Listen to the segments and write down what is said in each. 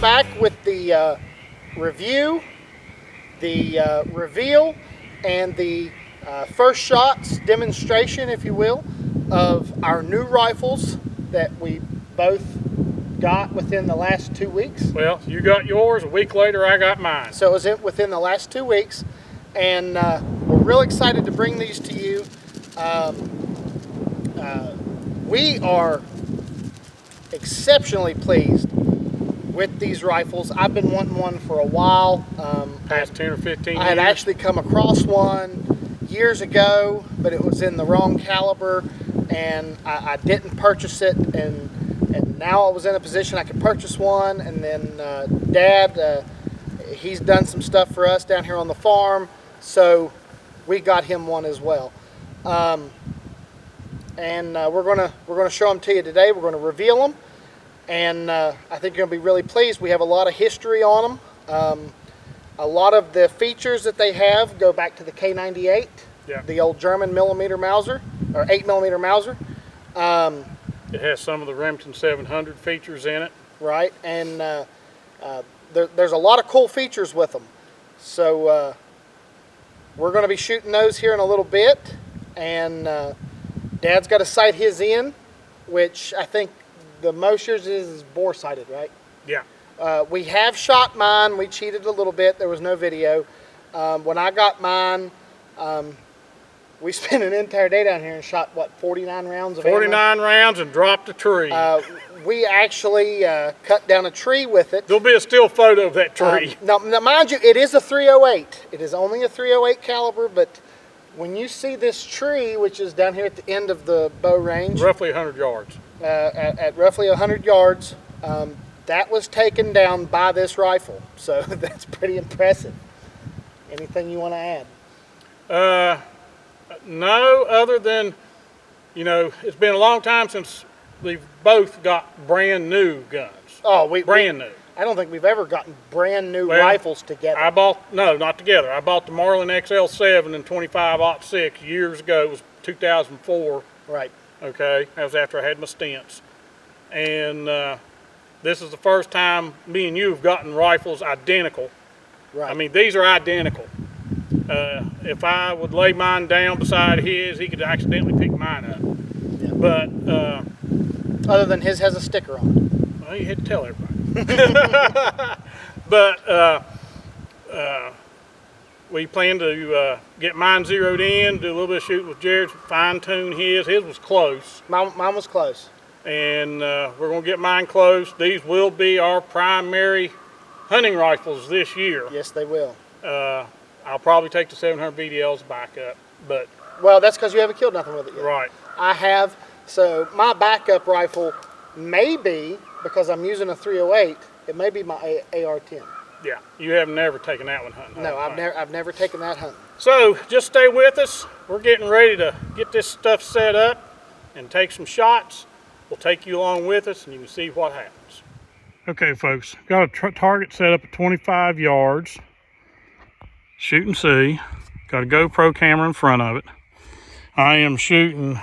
back with the review, the reveal, and the first shots demonstration, if you will, of our new rifles that we both got within the last 2 weeks. Well, you got yours, a week later I got mine. So it was within the last 2 weeks, and we're real excited to bring these to you. We are exceptionally pleased with these rifles. I've been wanting one for a while. Past 10 or 15 years. I had actually come across one years ago, but it was in the wrong caliber, and I didn't purchase it, and now I was in a position I could purchase one. And then Dad, he's done some stuff for us down here on the farm, so we got him one as well. We're gonna show them to you today. We're gonna reveal them, and I think you're gonna be really pleased. We have a lot of history on them. A lot of the features that they have go back to the K98, yeah, the old German millimeter Mauser, or 8mm Mauser. It has some of the Remington 700 features in it. Right, and there's a lot of cool features with them. So we're going to be shooting those here in a little bit, and Dad's got to sight his in, which I think the most yours is bore sighted, right? Yeah. We have shot mine. We cheated a little bit. There was no video. When I got mine, we spent an entire day down here and shot, what, 49 rounds of 49 rounds and dropped a tree. We actually cut down a tree with it. There'll be a still photo of that tree. Now, mind you, it is a 308. It is only a 308 caliber, but when you see this tree, which is down here at the end of the bow range, roughly 100 yards. At roughly 100 yards, that was taken down by this rifle. So that's pretty impressive. Anything you want to add? No, other than, you know, it's been a long time since we've both got brand new guns. Oh, brand new. I don't think we've ever gotten brand new rifles together. No, not together. I bought the Marlin XL7 in 25-06 years ago. It was 2004. Right. Okay, that was after I had my stints. And this is the first time me and you have gotten rifles identical. Right. I mean, these are identical. If I would lay mine down beside his, he could accidentally pick mine up. Yeah. But other than his has a sticker on it. Well, you had to tell everybody. But we plan to get mine zeroed in, do a little bit of shooting with Jerod, fine tune his. His was close. Mine was close. And we're going to get mine close. These will be our primary hunting rifles this year. Yes, they will. I'll probably take the 700 VDLs backup, but... Well, that's because you haven't killed nothing with it yet. Right. I have, so my backup rifle may be, because I'm using a 308, it may be my AR-10. Yeah, you have never taken that one hunting. No, I've never taken that hunting. So, just stay with us. We're getting ready to get this stuff set up and take some shots. We'll take you along with us and you can see what happens. Okay, folks, got a target set up at 25 yards. Shoot and see. Got a GoPro camera in front of it. I am shooting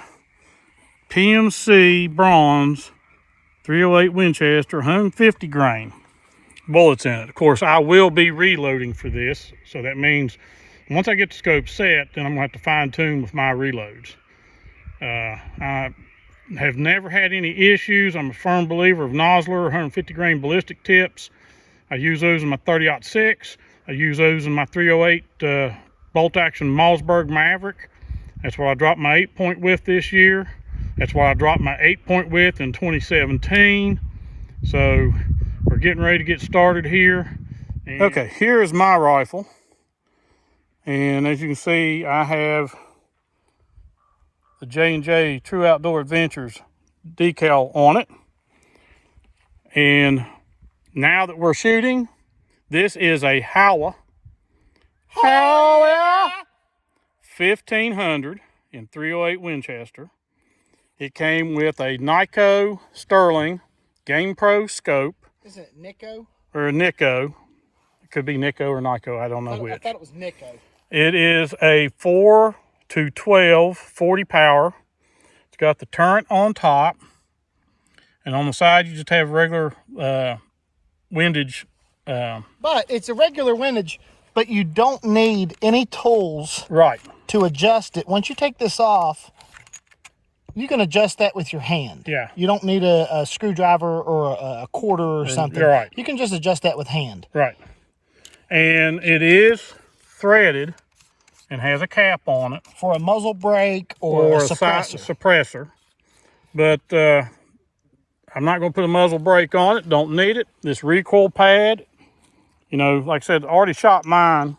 PMC bronze 308 Winchester, 150 grain bullets in it. Of course, I will be reloading for this, so that means once I get the scope set, then I'm gonna have to fine tune with my reloads. I have never had any issues. I'm a firm believer of Nosler 150 grain ballistic tips. I use those in my 30-06. I use those in my 308 bolt action Mossberg Maverick. That's where I dropped my 8-point width this year. That's why I dropped my 8-point width in 2017. So we're getting ready to get started here. Okay, here is my rifle. And as you can see, I have the J&J True Outdoor Adventures decal on it. And now that we're shooting, this is a HOWA 1500 in 308 Winchester. It came with a Nikko Sterling Game Pro scope. Isn't it Nikko? Or a Nikko. It could be Nikko or Nikko, I don't know which. I thought it was Nikko. It is a 4-12 40 power. It's got the turret on top. And on the side, you just have regular windage. But it's a regular windage, but you don't need any tools Right. to adjust it. Once you take this off, you can adjust that with your hand. Yeah. You don't need a screwdriver or a quarter or something. You're right. You can just adjust that with hand. Right. And it is threaded and has a cap on it. For a muzzle brake or a suppressor. Suppressor. But I'm not going to put a muzzle brake on it. Don't need it. This recoil pad, you know, like I said, I already shot mine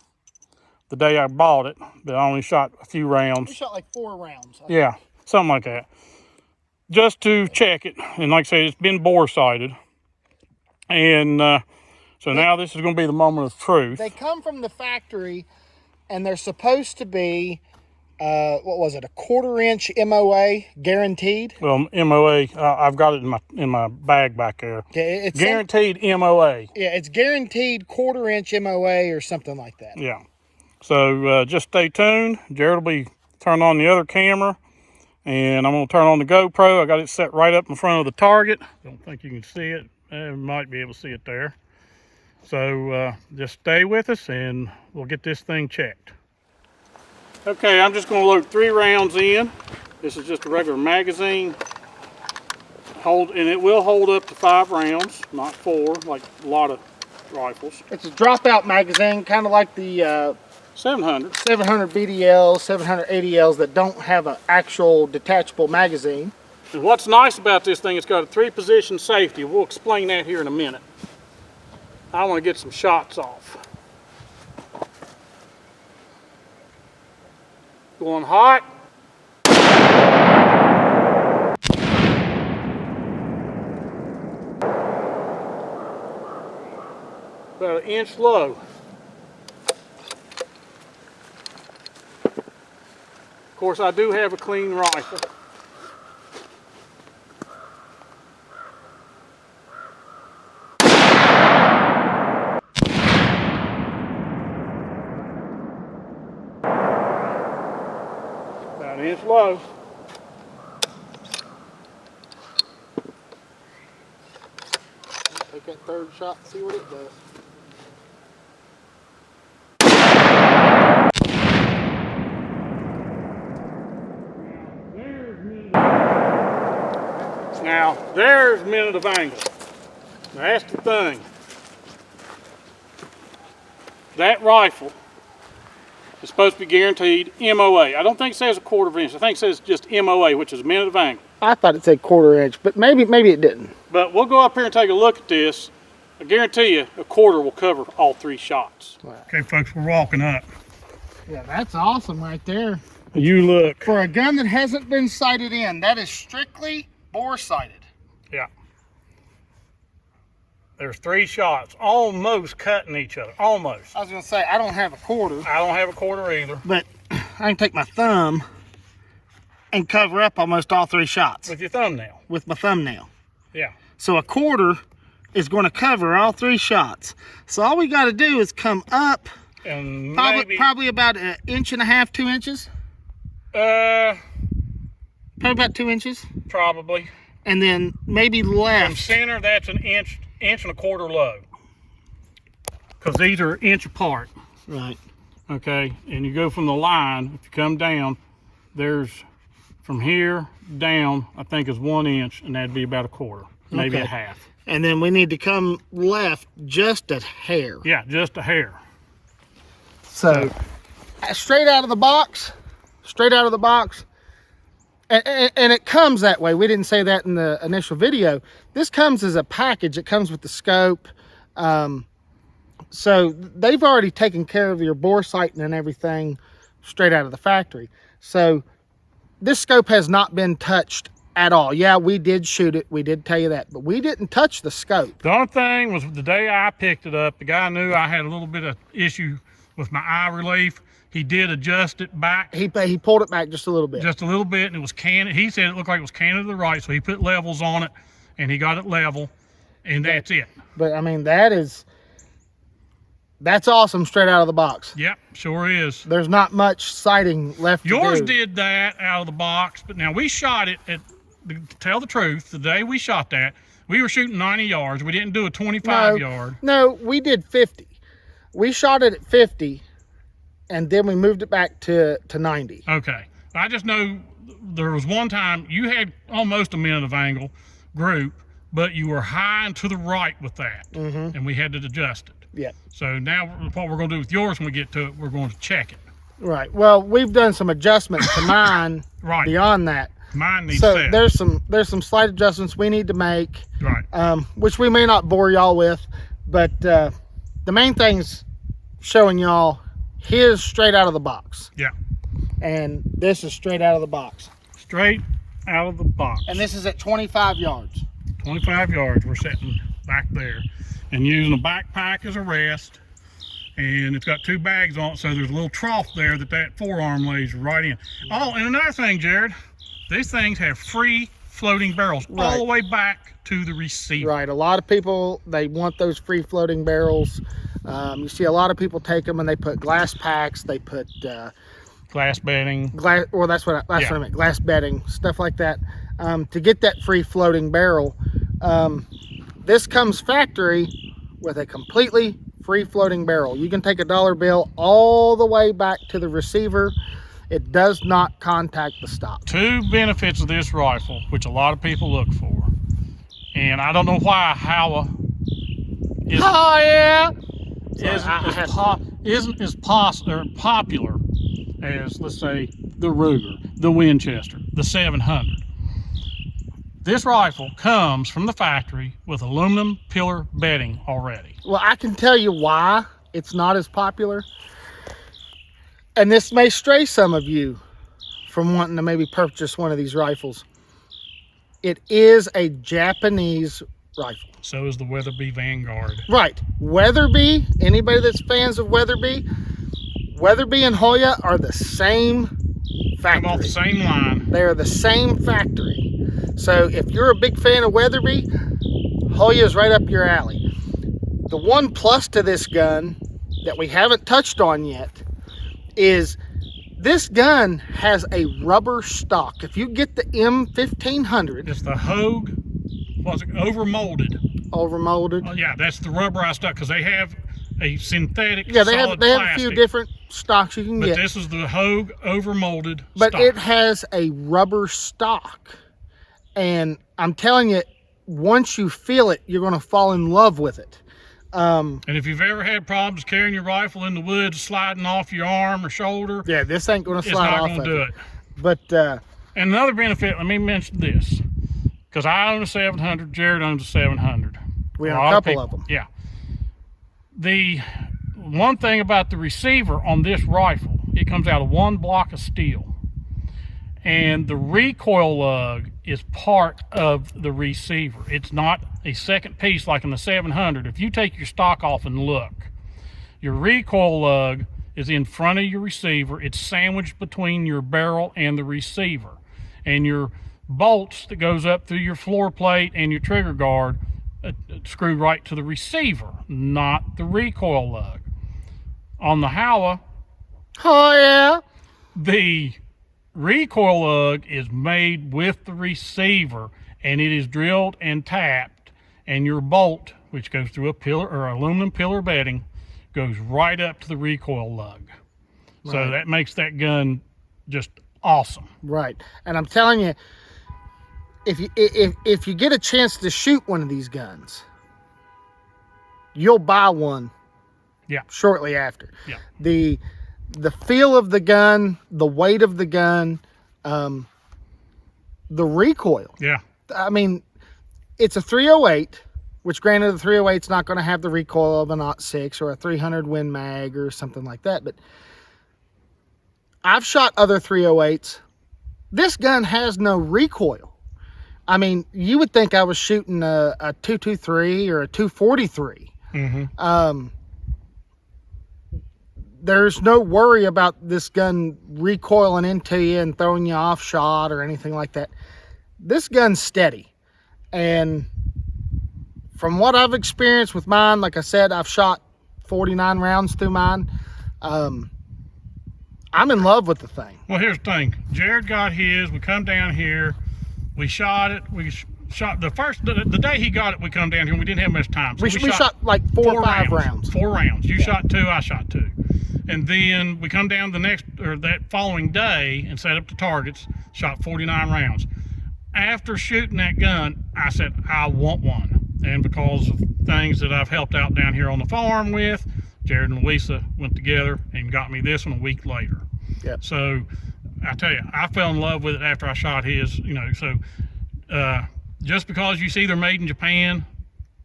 the day I bought it, but I only shot a few rounds. You shot like 4 rounds. Yeah, something like that. Just to check it. And like I said, it's been bore sighted. And so now this is going to be the moment of truth. They come from the factory, and they're supposed to be, what was it, a 1/4 inch MOA guaranteed? Well, MOA, I've got it in my bag back there. Yeah, it's guaranteed MOA. Yeah, it's guaranteed 1/4 inch MOA or something like that. Yeah. So just stay tuned. Jerod will be turning on the other camera, and I'm going to turn on the GoPro. I got it set right up in front of the target. Don't think you can see it. You might be able to see it there. So just stay with us, and we'll get this thing checked. Okay, I'm just going to load 3 rounds in. This is just a regular magazine. And it will hold up to 5 rounds, not 4, like a lot of rifles. It's a dropout magazine, kind of like the 700. 700 BDLs, 700 ADLs that don't have an actual detachable magazine. And what's nice about this thing, it's got a 3-position safety. We'll explain that here in a minute. I want to get some shots off. Going hot. About 1 inch low. Of course, I do have a clean rifle. About 1 inch low. Take that 3rd shot and see what it does. Now, there's minute of angle. Now, that's the thing. That rifle is supposed to be guaranteed MOA. I don't think it says a 1/4 inch. I think it says just MOA, which is minute of angle. I thought it said 1/4 inch, but maybe it didn't. But we'll go up here and take a look at this. I guarantee you, a 1/4 will cover all 3 shots. Wow. Okay, folks, we're walking up. Yeah, that's awesome right there. You look. For a gun that hasn't been sighted in, that is strictly bore sighted. Yeah. There's 3 shots, almost cutting each other, almost. I was gonna say, I don't have a 1/4. I don't have a 1/4 either. But I can take my thumb and cover up almost all 3 shots. With your thumbnail. With my thumbnail. Yeah. So a 1/4 is gonna cover all 3 shots. So all we gotta do is come up And probably about 1.5 inches, 2 inches. probably About 2 inches. Probably. And then maybe left. From center, that's 1 inch, 1.25 inch low. Because these are 1 inch apart. Right. Okay, and you go from the line, if you come down, there's from here down, I think is 1 inch, and that'd be about 1/4, maybe Okay. a half. And then we need to come left just a hair. Yeah, just a hair. So straight out of the box, and it comes that way. We didn't say that in the initial video. This comes as a package. It comes with the scope. So they've already taken care of your bore sighting and everything straight out of the factory. So this scope has not been touched at all. Yeah, we did shoot it. We did tell you that, but we didn't touch the scope. The only thing was the day I picked it up, the guy knew I had a little bit of issue with my eye relief. He did adjust it back. He pulled it back just a little bit. Just a little bit, and it was canted. He said it looked like it was canted to the right, so he put levels on it, and he got it level, and that's it. But I mean, that's awesome straight out of the box. Yep, sure is. There's not much sighting left Yours to do. did that out of the box, but now we shot it at, to tell the truth, the day we shot that, We were shooting 90 yards. We didn't do a 25 yard. No, we did 50. We shot it at 50, and then we moved it back to 90. Okay. I just know there was one time you had almost a minute of angle group, but you were high and to the right with that, and we had to adjust it. Yeah. So now what we're going to do with yours when we get to it, we're going to check it. Right. Well, we've done some adjustments to mine Right. beyond that. Mine needs So set. there's some slight adjustments we need to make, Right. which we may not bore y'all with, but the main thing's showing y'all here's straight out of the box. Yeah. And this is straight out of the box. Straight out of the box. And this is at 25 yards. 25 yards we're setting back there. And using a backpack as a rest. And it's got 2 bags on it, so there's a little trough there that forearm lays right in. Oh, and another thing, Jared, these things have free floating barrels all the way back to the receiver. Right. A lot of people, they want those free floating barrels. You see a lot of people take them and they put glass packs. They put Glass bedding. glass. Well, that's what I meant. Glass bedding, stuff like that. To get that free floating barrel, this comes factory with a completely free floating barrel. You can take a dollar bill all the way back to the receiver. It does not contact the stock. 2 benefits of this rifle, which a lot of people look for, and I don't know why HOWA isn't as popular as, let's say, the Ruger, the Winchester, the 700. This rifle comes from the factory with aluminum pillar bedding already. Well, I can tell you why it's not as popular. And this may stray some of you from wanting to maybe purchase one of these rifles. It is a Japanese rifle. So is the Weatherby Vanguard. Right. Weatherby, anybody that's fans of Weatherby and HOWA are the same factory. Come off the same line. They are the same factory. So if you're a big fan of Weatherby, HOWA is right up your alley. The one plus to this gun that we haven't touched on yet is this gun has a rubber stock. If you get the M1500, It's the Hogue, what's it, overmolded. overmolded. Oh, yeah, that's the rubberized stuff, because they have a synthetic Yeah, they have solid a few plastic. different stocks you can But get. this is the Hogue overmolded But stock. it has a rubber stock. And I'm telling you, once you feel it, you're going to fall in love with it. And if you've ever had problems carrying your rifle in the woods, sliding off your arm or shoulder, Yeah, this ain't going to it's slide not off going of to do it. it. But And another benefit, let me mention this, because I own a 700, Jared owns a 700. we A have a lot couple people- of them. Yeah. The one thing about the receiver on this rifle, it comes out of 1 block of steel. And the recoil lug is part of the receiver. It's not a second piece like in the 700. If you take your stock off and look, your recoil lug is in front of your receiver. It's sandwiched between your barrel and the receiver. And your bolts that goes up through your floor plate and your trigger guard screw right to the receiver, not the recoil lug. On the HOWA, Oh, yeah. the recoil lug is made with the receiver, and it is drilled and tapped, and your bolt, which goes through a pillar or aluminum pillar bedding, goes right up to the recoil lug. So Right. that makes that gun just awesome. Right. And I'm telling you, if you get a chance to shoot one of these guns, you'll buy one Yeah. shortly after. Yeah. The feel of the gun, the weight of the gun, the recoil. Yeah. I mean, it's a 308, which granted the 308's not going to have the recoil of an .6 or a 300 Win Mag or something like that, but I've shot other 308s. This gun has no recoil. I mean, you would think I was shooting a 223 or a 243. Mm-hmm. There's no worry about this gun recoiling into you and throwing you off shot or anything like that. This gun's steady. And from what I've experienced with mine, like I said, I've shot 49 rounds through mine. I'm in love with the thing. Well, here's the thing. Jared got his. We come down here. We shot it. We shot the day he got it. We come down here and we didn't have much time. So we shot like four or five rounds. 4 rounds. You shot 2, I shot 2. And then we come down that following day and set up the targets, shot 49 rounds. After shooting that gun, I said, I want one. And because of things that I've helped out down here on the farm with, Jerod and Lisa went together and got me this one a week later. Yep. So I tell you, I fell in love with it after I shot his, you know. So just because you see they're made in Japan,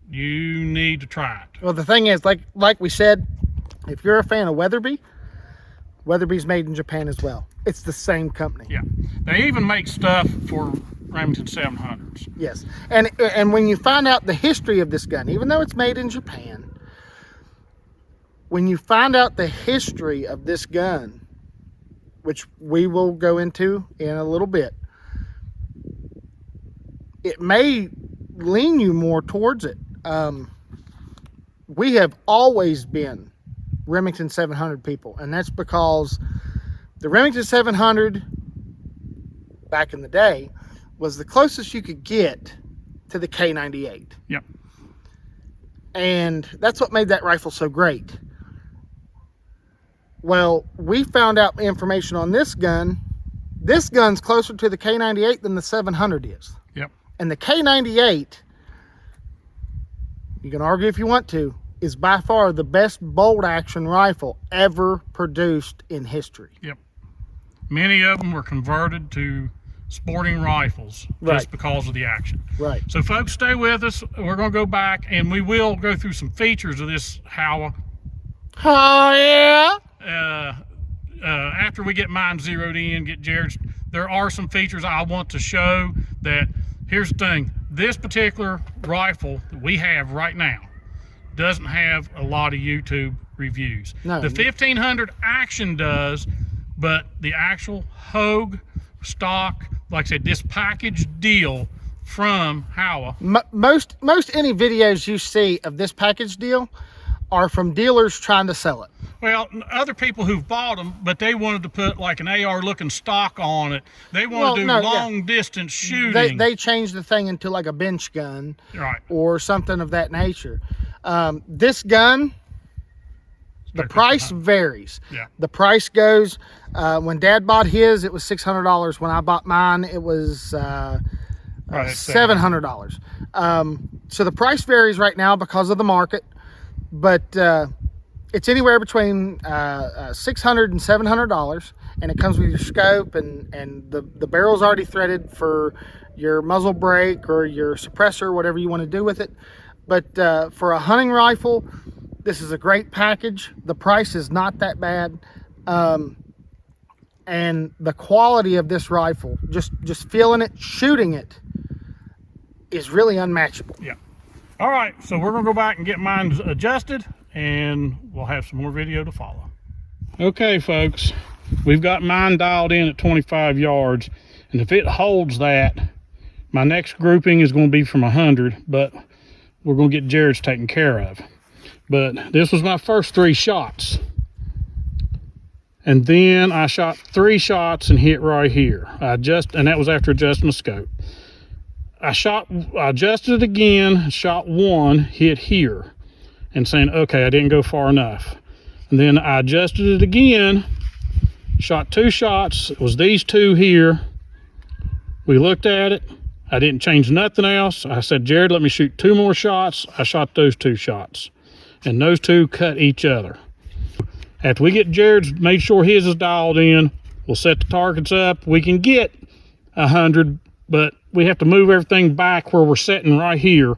you need to try it. Well, the thing is, like we said, if you're a fan of Weatherby, Weatherby's made in Japan as well. It's the same company. Yeah, they even make stuff for Remington 700s. Yes, and when you find out the history of this gun, even though it's made in Japan, when you find out the history of this gun, which we will go into in a little bit, it may lean you more towards it. We have always been Remington 700 people, and that's because the Remington 700 back in the day was the closest you could get to the K98. Yep. And that's what made that rifle so great. Well, we found out information on this gun. This gun's closer to the K98 than the 700 is. Yep. And the K98, you can argue if you want to, is by far the best bolt action rifle ever produced in history. Yep. Many of them were converted to sporting rifles Right. just because of the action. Right. So folks, stay with us. We're going to go back and we will go through some features of this HOWA. Oh, yeah. After we get mine zeroed in, get Jerod's, there are some features I want to show that. Here's the thing, this particular rifle that we have right now doesn't have a lot of YouTube reviews. No. The 1500 Action does, but the actual Hogue stock, like I said, this package deal from HOWA. Most any videos you see of this package deal are from dealers trying to sell it. Well, other people who've bought them, but they wanted to put like an AR looking stock on it. They want to do long distance shooting. They changed the thing into like a bench gun, right, or something of that nature. This gun, the price varies. Yeah. The price goes, when Dad bought his, it was $600. When I bought mine, it was $700. So the price varies right now because of the market, but it's anywhere between $600 and $700, and it comes with your scope, and the barrel's already threaded for your muzzle brake or your suppressor, whatever you want to do with it. But for a hunting rifle, this is a great package. The price is not that bad, and the quality of this rifle, just feeling it, shooting it, is really unmatchable. Yeah. All right, so we're gonna go back and get mine adjusted, and we'll have some more video to follow. Okay, folks, we've got mine dialed in at 25 yards, and if it holds that, my next grouping is going to be from 100, but we're going to get Jerod's taken care of. But this was my first 3 shots, and then I shot 3 shots and hit right here. And that was after adjusting the scope. I adjusted it again, shot 1, hit here, and saying, okay, I didn't go far enough. And then I adjusted it again, shot 2 shots. It was these 2 here. We looked at it. I didn't change nothing else. I said, Jerod, let me shoot 2 more shots. I shot those 2 shots, and those 2 cut each other. After we get Jerod's, made sure his is dialed in, we'll set the targets up. We can get 100, but we have to move everything back where we're setting right here.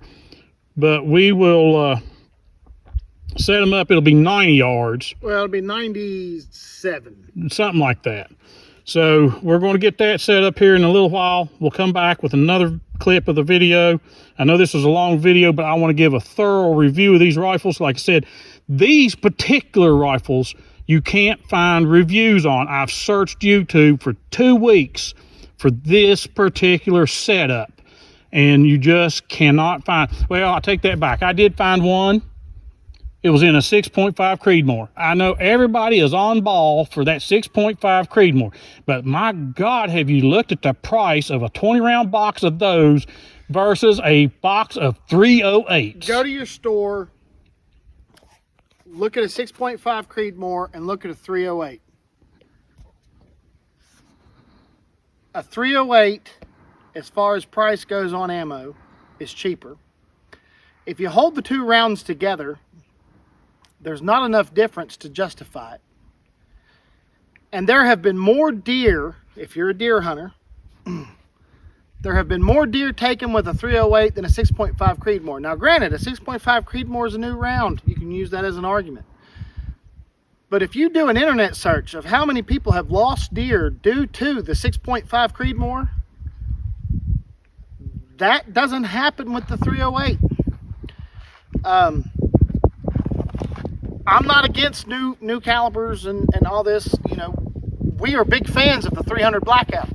But we will set them up. It'll be 90 yards. Well, it'll be 97. Something like that. So we're going to get that set up here in a little while. We'll come back with another clip of the video. I know this is a long video, but I want to give a thorough review of these rifles. Like I said, these particular rifles, you can't find reviews on. I've searched YouTube for 2 weeks for this particular setup, and you just cannot find. Well, I take that back. I did find one. It was in a 6.5 Creedmoor. I know everybody is on ball for that 6.5 Creedmoor, but my God, have you looked at the price of a 20-round box of those versus a box of 308s. Go to your store, look at a 6.5 Creedmoor, and look at a 308. A 308, as far as price goes on ammo, is cheaper. If you hold the two rounds together, there's not enough difference to justify it. And there have been more deer, if you're a deer hunter, there have been more deer taken with a 308 than a 6.5 Creedmoor. Now granted, a 6.5 Creedmoor is a new round. You can use that as an argument. But if you do an internet search of how many people have lost deer due to the 6.5 Creedmoor, that doesn't happen with the 308. I'm not against new calibers and all this. You know, we are big fans of the 300 Blackout.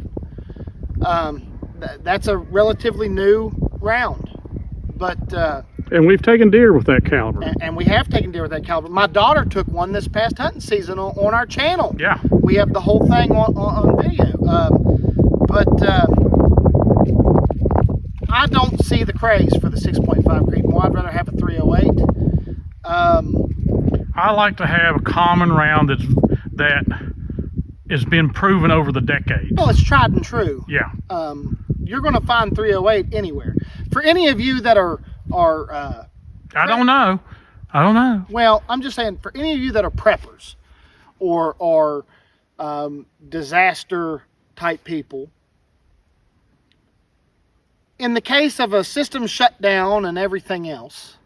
That's a relatively new round, but and we've taken deer with that caliber. And we have taken deer with that caliber. My daughter took one this past hunting season on our channel. Yeah, we have the whole thing on video. I don't see the craze for the 6.5 Creedmoor. I'd rather have a 308. I like to have a common round that has been proven over the decades. Well, it's tried and true. Yeah. You're going to find 308 anywhere. For any of you that are I don't know. Well, I'm just saying, for any of you that are preppers or disaster type people, in the case of a system shutdown and everything else,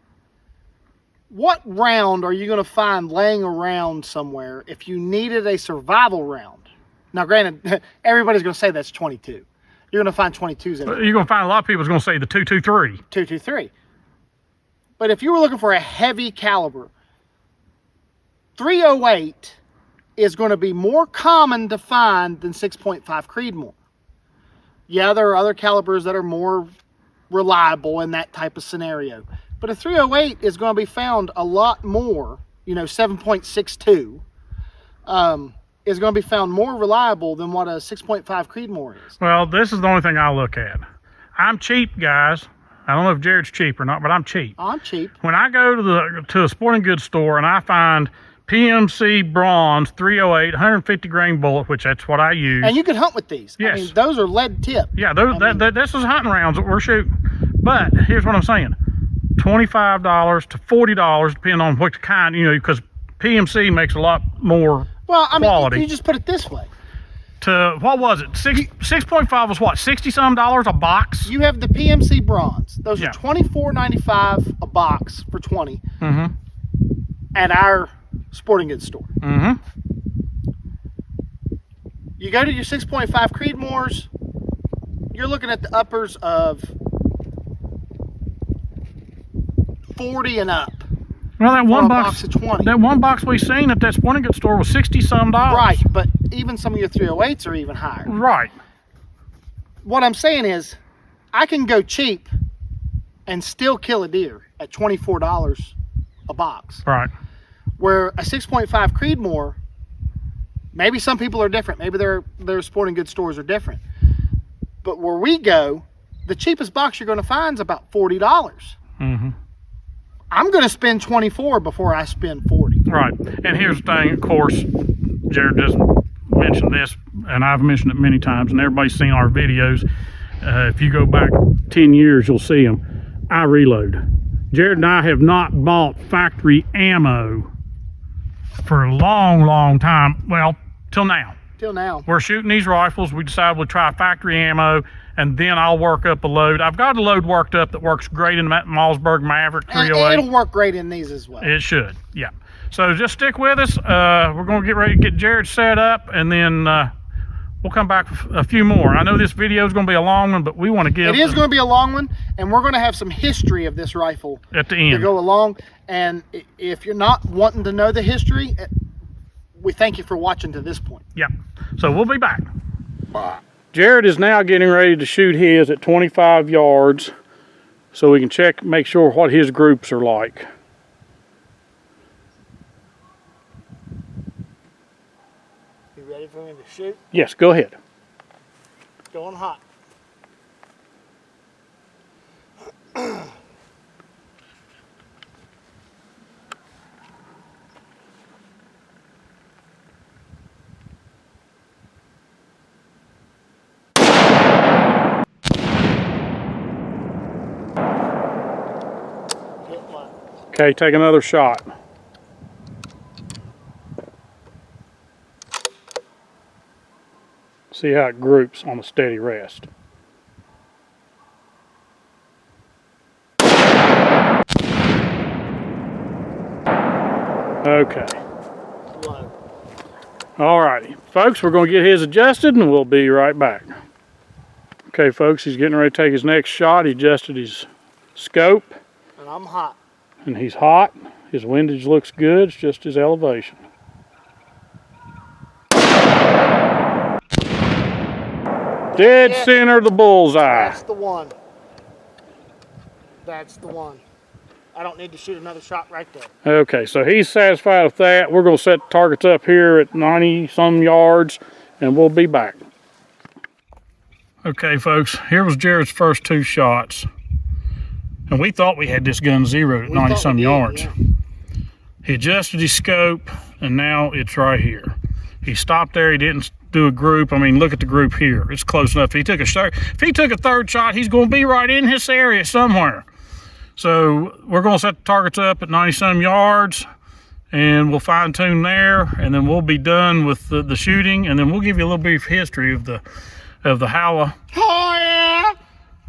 what round are you going to find laying around somewhere if you needed a survival round? Now, granted, everybody's going to say that's 22. You're going to find 22s in it. You're going to find a lot of people's going to say the 223. 223. But if you were looking for a heavy caliber, 308 is going to be more common to find than 6.5 Creedmoor. Yeah, there are other calibers that are more reliable in that type of scenario. But a 308 is going to be found a lot more, 7.62, is going to be found more reliable than what a 6.5 Creedmoor is. Well, this is the only thing I look at. I'm cheap, guys. I don't know if Jared's cheap or not, but I'm cheap. I'm cheap. When I go to a sporting goods store and I find PMC bronze 308 150 grain bullet, which that's what I use. And you can hunt with these. Yes. I mean, those are lead tip. Yeah, this is hunting rounds that we're shooting. But here's what I'm saying. $25 to $40, depending on what kind, because PMC makes a lot more quality. You just put it this way. To, what was it? 6.5 was what, $60-some a box? You have the PMC bronze. Those Yeah. are $24.95 a box for 20 at our sporting goods store. You go to your 6.5 Creedmoors, you're looking at the uppers of 40 and up. Well, that one box, of 20. that one box we seen at that sporting goods store was $60-some. Right, but even some of your 308s are even higher. Right. What I'm saying is, I can go cheap and still kill a deer at $24 a box. Right. Where a 6.5 Creedmoor, maybe some people are different. Maybe their sporting goods stores are different. But where we go, the cheapest box you're going to find is about $40. I'm going to spend 24 before I spend 40. Right. And here's the thing, of course, Jared doesn't mention this, and I've mentioned it many times, and everybody's seen our videos. If you go back 10 years, you'll see them. I reload. Jerod and I have not bought factory ammo for a long, long time. Well, till now. Till now. We're shooting these rifles. We decided we'd try factory ammo, and then I'll work up a load. I've got a load worked up that works great in the Malmsberg Maverick 308. And it'll work great in these as well. It should, yeah. So just stick with us. We're going to get ready to get Jared set up, and then we'll come back with a few more. I know this video is going to be a long one, but we want to give... It is going to be a long one, and we're going to have some history of this rifle at the end to go along. And if you're not wanting to know the history, we thank you for watching to this point. Yeah. So we'll be back. Jared is now getting ready to shoot his at 25 yards so we can make sure what his groups are like. You ready for me to shoot? Yes, go ahead. Going hot. Okay, take another shot. See how it groups on a steady rest. Okay. Low. Alrighty, folks, we're going to get his adjusted and we'll be right back. Okay, folks, he's getting ready to take his next shot. He adjusted his scope. And I'm hot. And he's hot. His windage looks good. It's just his elevation. Dead center of the bullseye. That's the one. That's the one. I don't need to shoot another shot right there. Okay, so he's satisfied with that. We're going to set the targets up here at 90 some yards and we'll be back. Okay, folks, here was Jerod's first 2 shots. And we thought we had this gun zeroed at 90 some yards. Yeah. He adjusted his scope and now it's right here. He stopped there. He didn't do a group. I mean, look at the group here. It's close enough. If he took a third shot, he's going to be right in this area somewhere. So we're going to set the targets up at 90 some yards and we'll fine tune there, and then we'll be done with the shooting, and then we'll give you a little brief history of the HOWA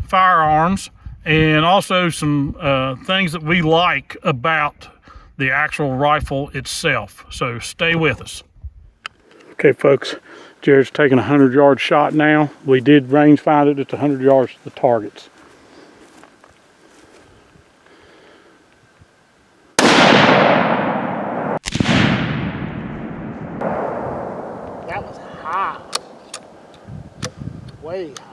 firearms, and also some things that we like about the actual rifle itself. So stay with us. Okay, folks, Jerod's taking a 100-yard shot now. We did range find it at 100 yards to the targets. That was high. Way high.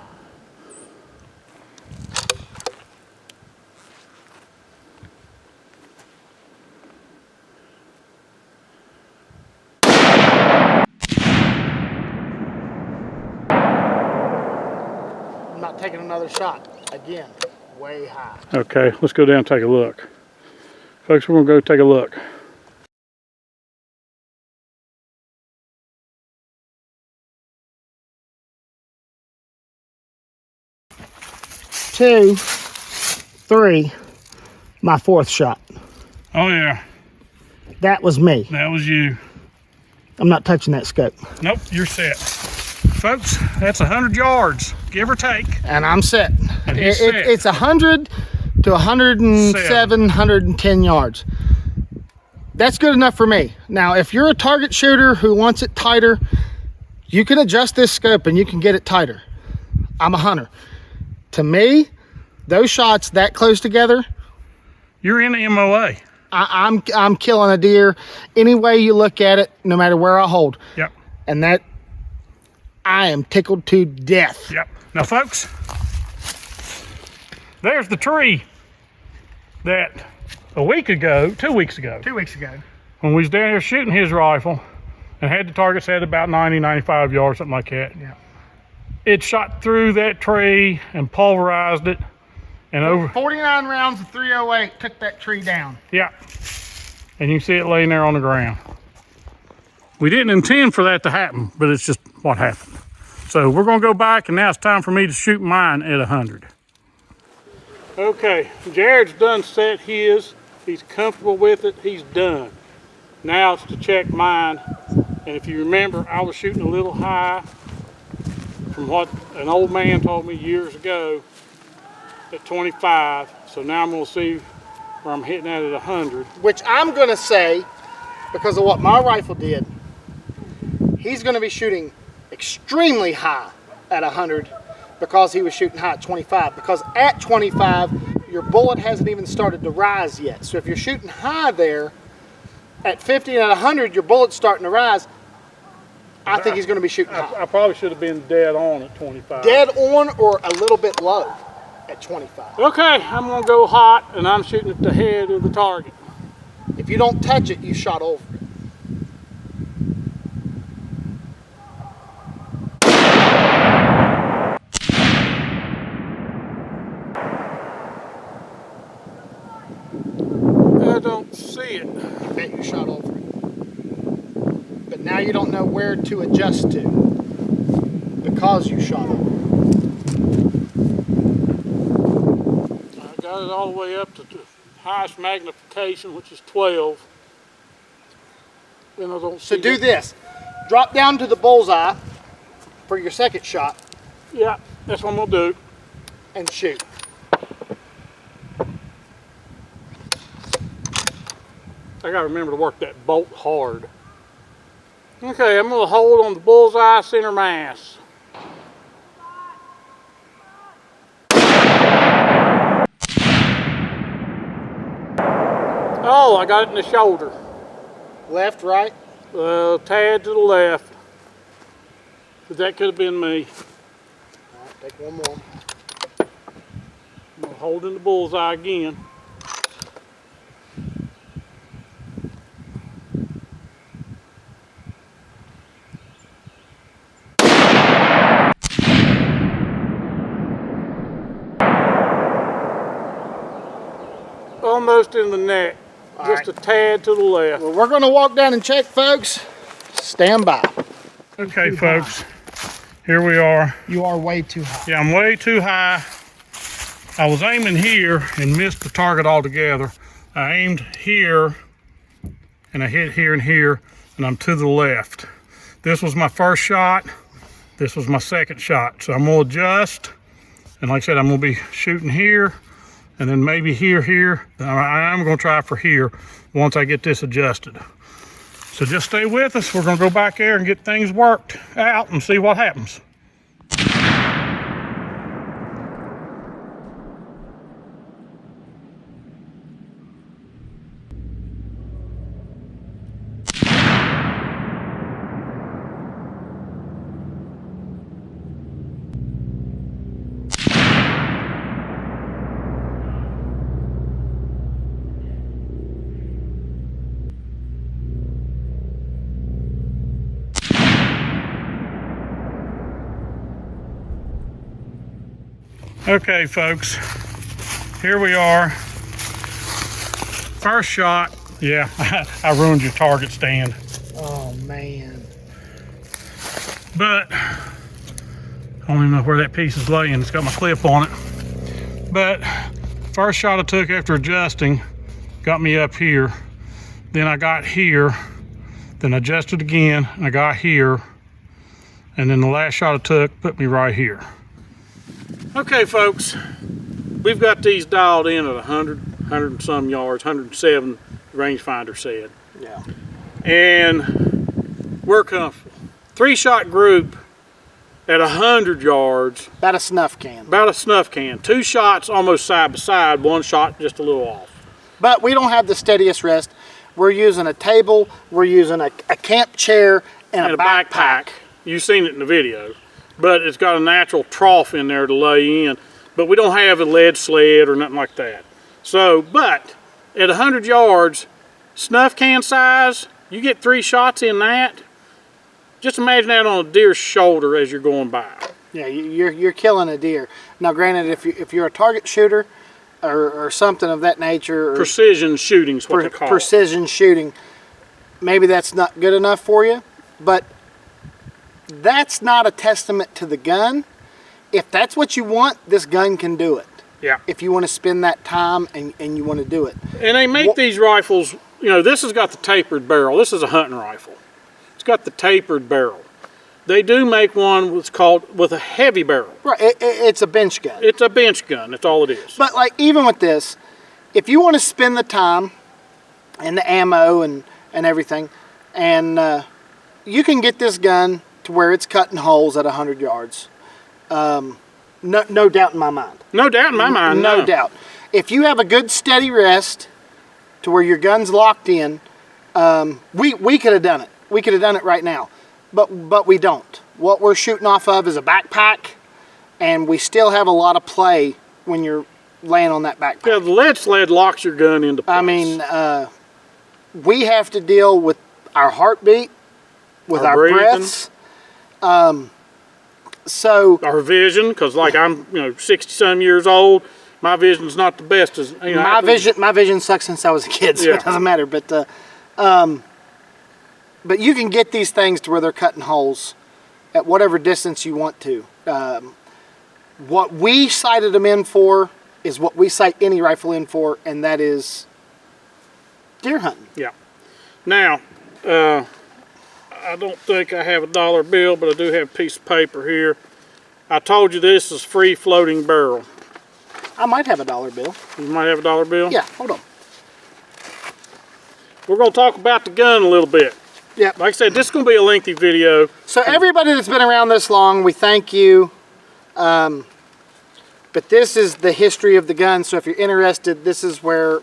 I'm not taking another shot. Again, way high. Okay, let's go down and take a look. Folks, we're going to go take a look. Two, three, my 4th shot. Oh yeah, That was me. that was you. I'm not touching that scope. Nope, you're set. Folks, that's 100 yards, give or take. And I'm set. And he's set. It's 100 to 107, 110 yards. That's good enough for me. Now, if you're a target shooter who wants it tighter, you can adjust this scope and you can get it tighter. I'm a hunter. To me, those shots that close together, You're in the MOA. I'm killing a deer any way you look at it, no matter where I hold. Yep. And that, I am tickled to death. Yep. Now, folks, there's the tree that a week ago, 2 weeks ago, 2 weeks ago. when we was down here shooting his rifle and had the target set about 90, 95 yards, something like that. Yeah. It shot through that tree and pulverized it, and over. 49 rounds of 308 took that tree down. Yeah. And you can see it laying there on the ground. We didn't intend for that to happen, but it's just what happened. So we're going to go back, and now it's time for me to shoot mine at 100. Okay, Jerod's done set his. He's comfortable with it. He's done. Now it's to check mine. And if you remember, I was shooting a little high from what an old man told me years ago at 25. So now I'm going to see where I'm hitting at 100. Which I'm going to say, because of what my rifle did, he's going to be shooting extremely high at 100 because he was shooting high at 25. Because at 25, your bullet hasn't even started to rise yet. So if you're shooting high there, at 50 and at 100, your bullet's starting to rise. I think he's going to be shooting high. I probably should have been dead on at 25. Dead on or a little bit low at 25. Okay, I'm going to go hot, and I'm shooting at the head of the target. If you don't touch it, you shot over it. I don't see it. I bet you shot over it. But now you don't know where to adjust to because you shot over it. I got it all the way up to highest magnification, which is 12. Then I don't So see do it. this. Drop down to the bullseye for your second shot Yeah, that's what I'm gonna do. and shoot. I gotta remember to work that bolt hard. Okay, I'm gonna hold on the bullseye center mass. Oh, I got it in the shoulder. Left, right. Tad to the left. But that could have been me. All right, take one more. I'm holding the bullseye again. Almost in the neck. Just a tad to the left. Well, we're going to walk down and check, folks. Stand by. Okay, folks. Here we are. You are way too high. Yeah, I'm way too high. I was aiming here and missed the target altogether. I aimed here and I hit here and here, and I'm to the left. This was my first shot. This was my second shot. So I'm gonna adjust. And like I said, I'm gonna be shooting here and then maybe here. I am gonna try for here once I get this adjusted. So just stay with us. We're gonna go back there and get things worked out and see what happens. Okay, folks, here we are. First shot. Yeah, I ruined your target stand. Oh, man. But I don't even know where that piece is laying. It's got my clip on it. But first shot I took after adjusting got me up here. Then I got here. Then adjusted again. And I got here. And then the last shot I took put me right here. Okay, folks, we've got these dialed in at 100 and some yards, 107, the rangefinder said. Yeah. And we're comfortable. 3-shot group at 100 yards, About a snuff can. about a snuff can. 2 shots almost side by side, 1 shot just a little off. But we don't have the steadiest rest. We're using a table, we're using a camp chair, and a backpack. You've seen it in the video. But it's got a natural trough in there to lay in. But we don't have a lead sled or nothing like that. So, but at 100 yards, snuff can size, you get 3 shots in that. Just imagine that on a deer's shoulder as you're going by. Yeah, you're killing a deer. Now, granted, if you're a target shooter or something of that nature, or Precision shooting is what they call it. precision shooting, maybe that's not good enough for you. But that's not a testament to the gun. If that's what you want, this gun can do it. Yeah. If you want to spend that time and you want to do it. And they make these rifles, you know, this has got the tapered barrel. This is a hunting rifle. It's got the tapered barrel. They do make one what's called with a heavy barrel. Right, it's a bench gun. It's a bench gun, that's all it is. But like even with this, if you want to spend the time and the ammo and everything, and you can get this gun to where it's cutting holes at 100 yards. No doubt in my mind. No doubt in my mind, No doubt. If you have a good steady rest to where your gun's locked in, we could have done it. We could have done it right now. But we don't. What we're shooting off of is a backpack, and we still have a lot of play when you're laying on that backpack. Yeah, the lead sled locks your gun into place. I mean, we have to deal with our heartbeat, with our breathing, breaths. So our vision, because like I'm, 60-some years old, my vision's not the best. As you know, my vision sucks since I was a kid, so Yeah. it doesn't matter. But you can get these things to where they're cutting holes at whatever distance you want to. What we sighted them in for is what we sight any rifle in for, and that is deer hunting. Yeah. Now, I don't think I have a dollar bill, but I do have a piece of paper here. I told you this is free floating barrel. I might have a dollar bill. You might have a dollar bill? Yeah, hold on. We're going to talk about the gun a little bit. Yeah. Like I said, this is going to be a lengthy video. So everybody that's been around this long, we thank you. But this is the history of the gun, so if you're interested, this is where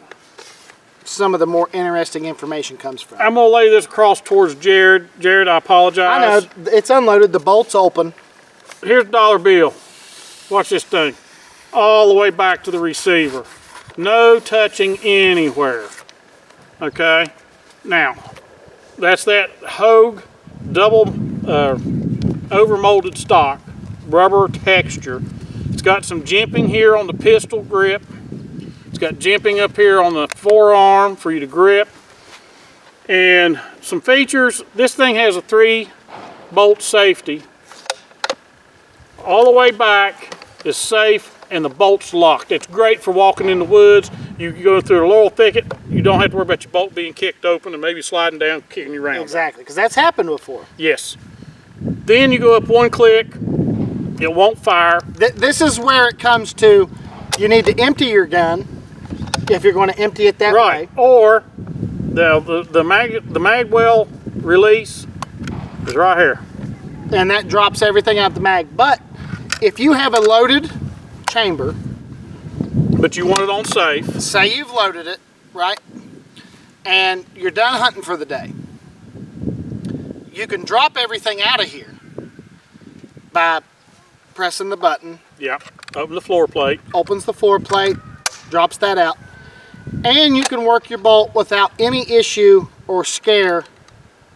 some of the more interesting information comes from. I'm going to lay this across towards Jerod. Jerod, I apologize. I know, it's unloaded, the bolt's open. Here's a dollar bill. Watch this thing. All the way back to the receiver. No touching anywhere. Okay? Now, that's that HOWA double overmolded stock, rubber texture. It's got some jimping here on the pistol grip. It's got jimping up here on the forearm for you to grip. And some features. This thing has a 3-bolt safety. All the way back is safe and the bolt's locked. It's great for walking in the woods. You go through a laurel thicket, you don't have to worry about your bolt being kicked open and maybe sliding down, kicking you around. Exactly, because that's happened before. Yes. Then you go up one click, it won't fire. This is where it comes to, you need to empty your gun if you're going to empty it that way. Or the mag well release is right here. And that drops everything out the mag. But if you have a loaded chamber, but you want it on safe. Say you've loaded it, right? And you're done hunting for the day. You can drop everything out of here by pressing the button. Yeah, open the floor plate. Opens the floor plate, drops that out. And you can work your bolt without any issue or scare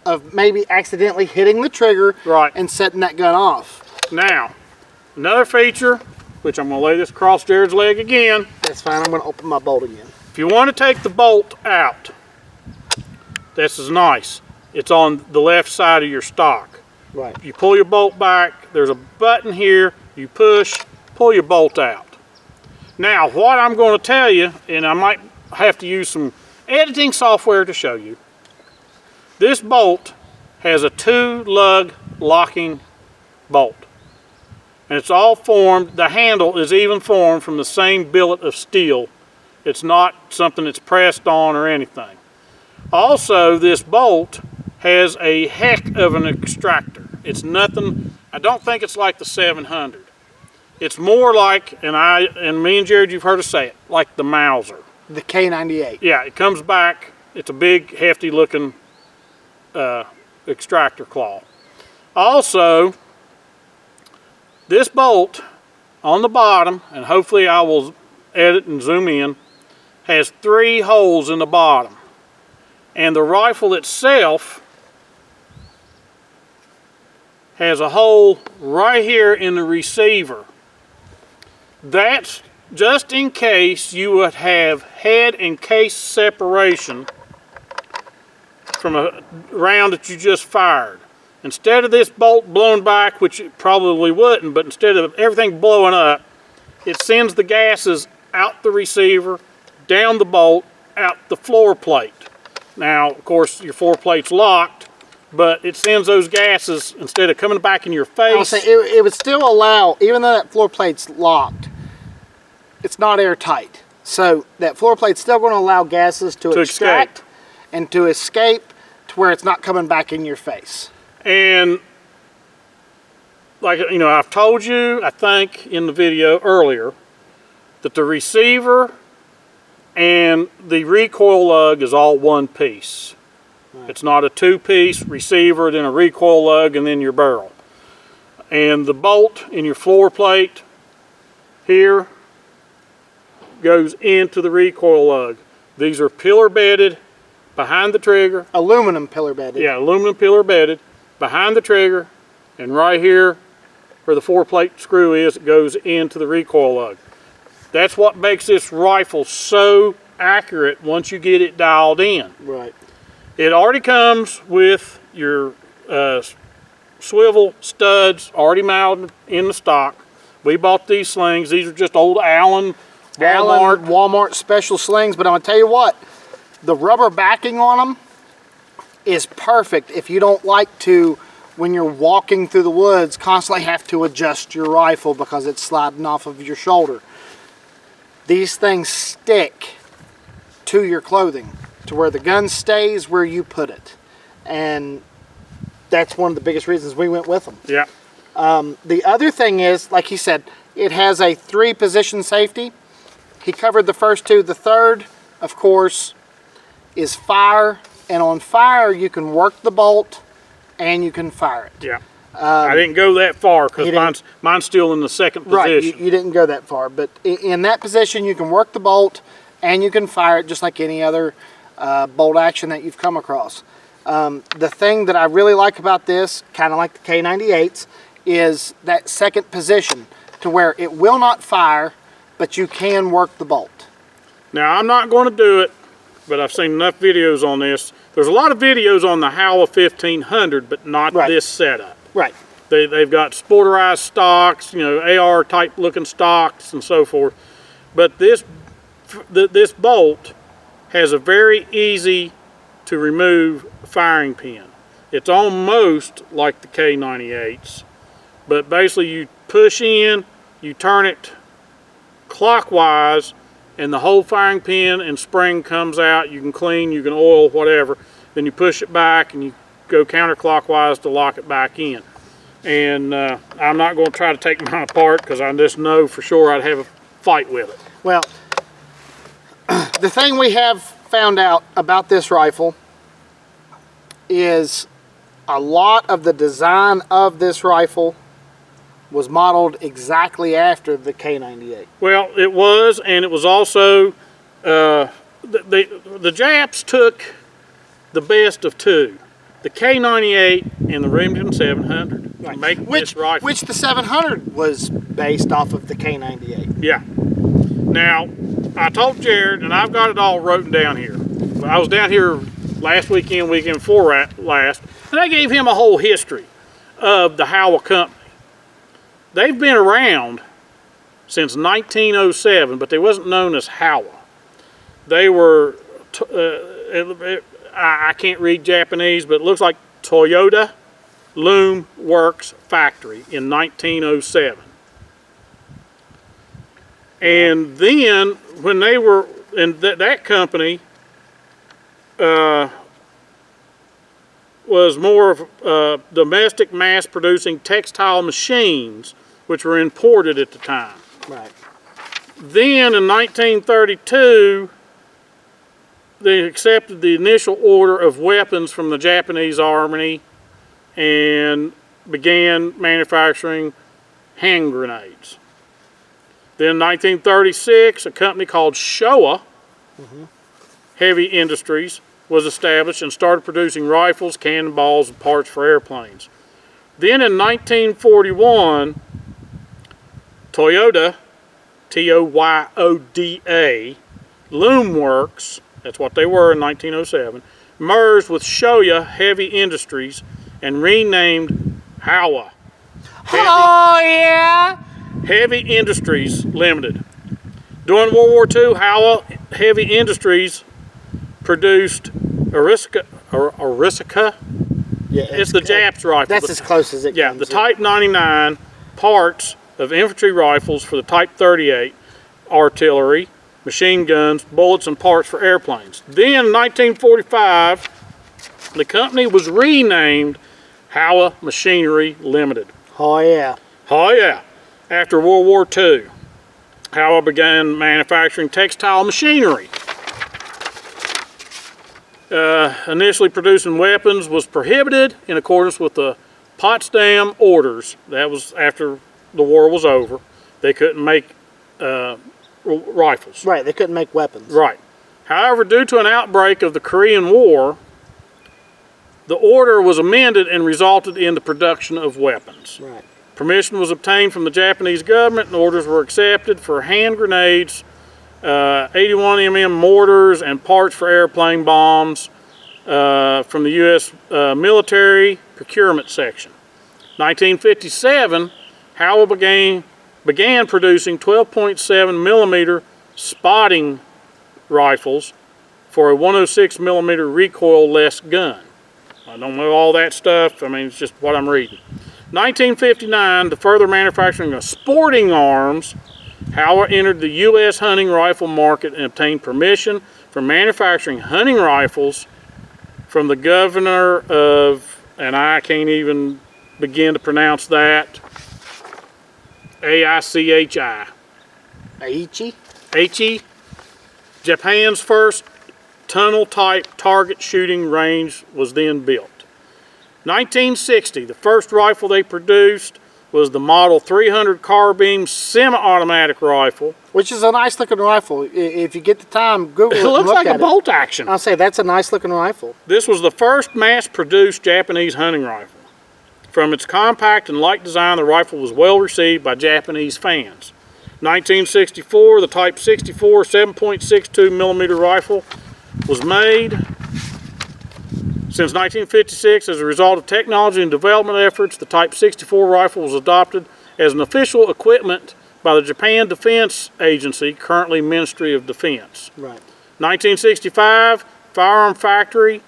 of maybe accidentally hitting the trigger and setting that gun off. Now, another feature, which I'm going to lay this across Jerod's leg again. That's fine, I'm going to open my bolt again. If you want to take the bolt out, this is nice. It's on the left side of your stock. Right. You pull your bolt back, there's a button here, you push, pull your bolt out. Now, what I'm going to tell you, and I might have to use some editing software to show you, this bolt has a 2-lug locking bolt. And it's all formed, the handle is even formed from the same billet of steel. It's not something that's pressed on or anything. Also, this bolt has a heck of an extractor. It's nothing, I don't think it's like the 700. It's more like, and me and Jerod, you've heard us say it, like the Mauser. The K98. Yeah, it comes back, it's a big, hefty looking extractor claw. Also, this bolt on the bottom, and hopefully I will edit and zoom in, has 3 holes in the bottom. And the rifle itself has a hole right here in the receiver. That's just in case you would have head and case separation from a round that you just fired. Instead of this bolt blown back, which it probably wouldn't, but instead of everything blowing up, it sends the gases out the receiver, down the bolt, out the floor plate. Now, of course, your floor plate's locked, but it sends those gases, instead of coming back in your face. I'll say it would still allow, even though that floor plate's locked, it's not airtight. So that floor plate's still going to allow gases to extract escape. And to escape to where it's not coming back in your face. And like, you know, I've told you, I think in the video earlier, that the receiver and the recoil lug is all one piece. Right. It's not a 2-piece receiver, then a recoil lug, and then your barrel. And the bolt in your floor plate here goes into the recoil lug. These are pillar bedded behind the trigger. Aluminum pillar bedded. Yeah, aluminum pillar bedded behind the trigger, and right here where the 4-plate screw is, it goes into the recoil lug. That's what makes this rifle so accurate once you get it dialed in. Right. It already comes with your swivel studs already mounted in the stock. We bought these slings. These are just old Allen Walmart special slings. But I'm gonna tell you what, the rubber backing on them is perfect if you don't like to, when you're walking through the woods, constantly have to adjust your rifle because it's sliding off of your shoulder. These things stick to your clothing to where the gun stays where you put it, and that's one of the biggest reasons we went with them. Yeah. The other thing is, like he said, it has a 3-position safety. He covered the first 2. The third, of course, is fire, and on fire you can work the bolt and you can fire it. Yeah. I didn't go that far because mine's still in the second position. Right, you didn't go that far, but in that position you can work the bolt and you can fire it just like any other bolt action that you've come across. The thing that I really like about this, kind of like the K98s, is that second position to where it will not fire, but you can work the bolt. Now, I'm not going to do it, but I've seen enough videos on this. There's a lot of videos on the HOWA 1500, but not this setup. Right. They've got sporterized stocks, you know, AR type looking stocks and so forth. But this bolt has a very easy to remove firing pin. It's almost like the K98s, but basically you push in, you turn it clockwise, and the whole firing pin and spring comes out. You can clean, you can oil, whatever. Then you push it back and you go counterclockwise to lock it back in. And I'm not going to try to take mine apart because I just know for sure I'd have a fight with it. Well, the thing we have found out about this rifle is a lot of the design of this rifle was modeled exactly after the K98. Well, it was, and it was also, the Japs took the best of two. The K98 and the Remington 700 to make this rifle. Which the 700 was based off of the K98. Yeah. Now, I told Jerod, and I've got it all written down here. I was down here last weekend before last, and I gave him a whole history of the HOWA company. They've been around since 1907, but they wasn't known as HOWA. They were, I can't read Japanese, but it looks like Toyota Loom Works Factory in 1907. And then when they were in that company was more of domestic mass producing textile machines, which were imported at the time. Right. Then in 1932, they accepted the initial order of weapons from the Japanese Army and began manufacturing hand grenades. Then in 1936, a company called Showa Heavy Industries was established and started producing rifles, cannonballs, and parts for airplanes. Then in 1941, Toyota, T-O-Y-O-D-A, Loom Works, that's what they were in 1907, merged with Showa Heavy Industries and renamed HOWA. Heavy Industries Limited. During World War II, HOWA Heavy Industries produced Ariska. Yeah, it's the Japs rifle. That's as close as it comes. Yeah, the Type 99 parts of infantry rifles for the Type 38 artillery, machine guns, bullets, and parts for airplanes. Then in 1945, the company was renamed HOWA Machinery Limited. Oh yeah. Oh yeah. After World War II, HOWA began manufacturing textile machinery. Initially producing weapons was prohibited in accordance with the Potsdam Orders. That was after the war was over. They couldn't make rifles. Right, they couldn't make weapons. Right. However, due to an outbreak of the Korean War, the order was amended and resulted in the production of weapons. Right. Permission was obtained from the Japanese government and orders were accepted for hand grenades, 81mm mortars, and parts for airplane bombs from the U.S. Military Procurement Section. 1957, HOWA began producing 12.7 millimeter spotting rifles for a 106 millimeter recoil-less gun. I don't know all that stuff. I mean, it's just what I'm reading. 1959, to further manufacturing of sporting arms, HOWA entered the U.S. hunting rifle market and obtained permission for manufacturing hunting rifles from the governor of, and I can't even begin to pronounce that, AICHI. Aichi? Aichi. Japan's first tunnel-type target shooting range was then built. 1960, the first rifle they produced was the Model 300 carbine semi-automatic rifle. Which is a nice looking rifle. If you get the time, Google it. It looks and look like at a bolt action. I'll say that's a nice looking rifle. This was the first mass-produced Japanese hunting rifle. From its compact and light design, the rifle was well received by Japanese fans. 1964, the Type 64 7.62 millimeter rifle was made. Since 1956, as a result of technology and development efforts, the Type 64 rifle was adopted as an official equipment by the Japan Defense Agency, currently Ministry of Defense. Right. 1965, Firearm Factory,